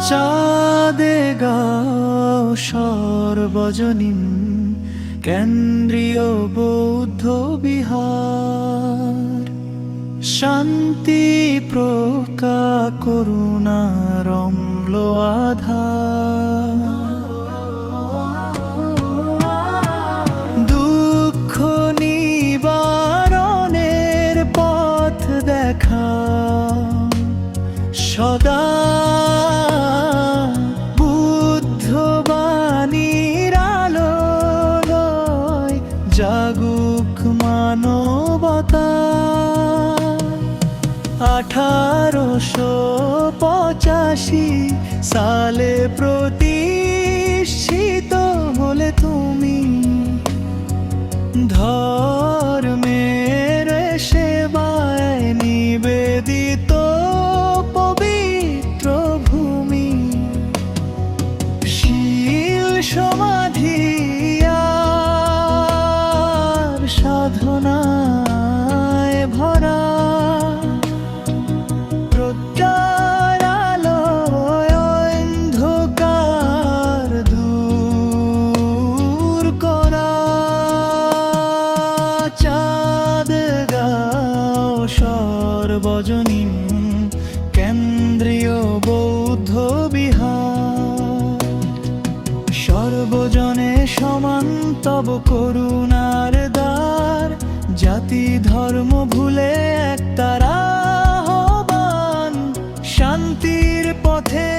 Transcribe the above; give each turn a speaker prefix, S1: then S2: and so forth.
S1: চাঁদে গাও সর্বজনীন কেন্দ্রীয় বৌদ্ধ বিহার, শান্তি প্রকা করুণা রম্ল আধার। দুঃখ নিবারণের পথ দেখা সদা বুদ্ধবাণীর আলোয় জাগুক মানবতা। 1885 সালে প্রতিষ্ঠিত হলে তুমি, ধর্মের সেবায় নিবেদিত পবিত্র ভূমি। শীল সমাধি আর সাধনায় ভরা, প্রজ্ঞার আলোয় অন্ধকার দূর করা। চাঁদ গাও সর্বজনীন কেন্দ্রীয় বৌদ্ধ বিহার, সর্বজনে সমান তব করুণার দ্বার। জাতি ধর্ম ভুলে একতারা আহ্বান, শান্তির পথে